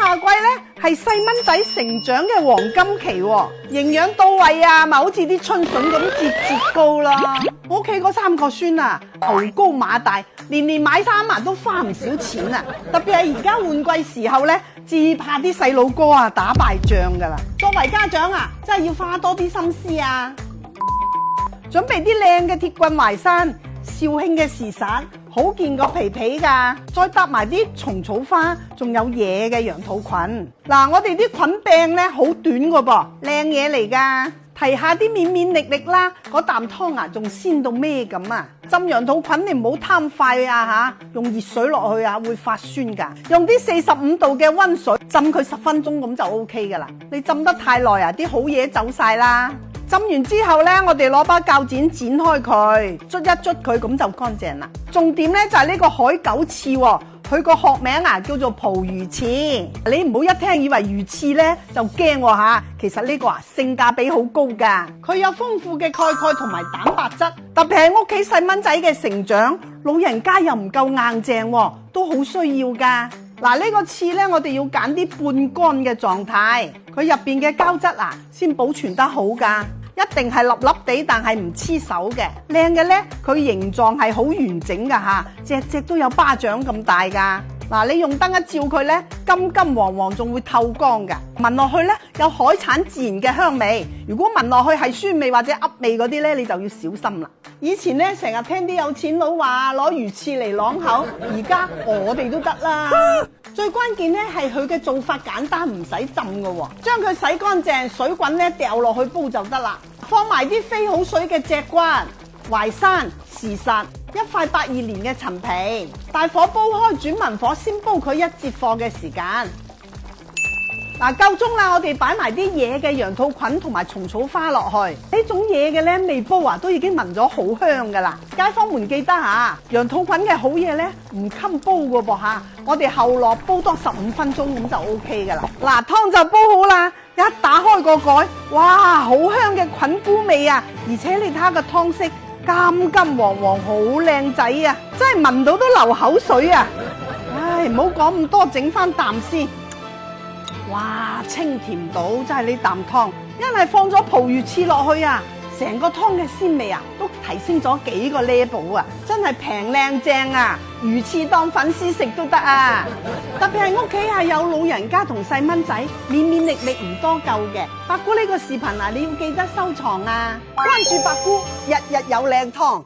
夏季咧係細蚊仔成長嘅黃金期喎，營養到位啊，咪好似啲春筍咁節節高啦。我屋企嗰3個孫啊，牛高馬大，年年買衫啊都花唔少錢啊。特別係而家換季時候咧，至怕啲細佬哥啊打敗仗噶啦。作為家長啊，真係要花多啲心思啊！準備啲靚嘅鐵棍淮山，肇慶嘅時散，好見個皮皮㗎，再搭埋啲蟲草花，仲有嘢嘅羊肚菌。嗱，我哋啲菌柄咧好短個噃，靚嘢嚟㗎。提下啲綿綿力力啦，嗰啖湯啊仲鮮到咩咁啊！浸羊肚菌你唔好貪快啊嚇，用熱水落去啊會發酸㗎。用啲45度嘅溫水浸佢10分鐘咁就 OK 㗎啦。你浸得太耐啊，啲好嘢走晒啦。浸完之後咧，我哋攞把鉸剪剪開佢，捽一捽佢咁就乾淨啦。重點咧就係呢個海狗翅喎。佢個學名啊叫做蒲魚翅，你唔好一聽以為魚翅咧就驚喎嚇，其實呢個啊性價比好高㗎，佢有豐富嘅鈣同埋蛋白質，特別係屋企細蚊仔嘅成長，老人家又唔夠硬淨喎，都好需要㗎。嗱，呢個翅咧我哋要揀啲半乾嘅狀態，佢入邊嘅膠質啊先保存得好㗎。一定係粒粒地，但係唔黐手嘅。靚嘅咧，佢形狀係好完整噶吓，隻隻都有巴掌咁大噶。嗱，你用燈一照佢咧，金金黃黃，仲會透光噶。聞落去咧，有海產自然嘅香味。如果聞落去係酸味或者噏味嗰啲咧，你就要小心啦。以前咧成日聽啲有錢佬話攞魚翅嚟啷口，而家我哋都得啦。最關鍵咧係佢嘅做法簡單，唔使浸噶喎，將佢洗乾淨，水滾咧掉落去煲就得啦。放埋啲飛好水嘅脊骨、淮山、時實，一塊82年嘅陳皮，大火煲開轉文火，先煲佢1節貨嘅時間。嗱，夠鐘啦，我哋擺埋啲野嘅羊肚菌同埋蟲草花落去。呢種嘢嘅咧未煲啊，都已經聞咗好香噶啦。街坊們記得嚇，羊肚菌嘅好嘢咧唔襟煲噶噃嚇，我哋後落煲多15分鐘咁就 OK 噶啦。嗱，湯就煲好啦，一打開個蓋，哇，好香嘅菌菇味啊！而且你睇下個湯色金金黃黃，好靚仔啊，真係聞到都流口水啊！唉，唔好講咁多，整翻啖先。哇，清甜到真係呢啖湯，因為放咗蒲魚翅落去啊，成個湯嘅鮮味啊都提升咗幾個 level 啊，真係平靚正啊！魚翅當粉絲食都得啊！特別係屋企係有老人家同細蚊仔，綿綿力力唔多夠嘅。白姑呢個視頻啊，你要記得收藏啊！關注白姑，日日有靚湯。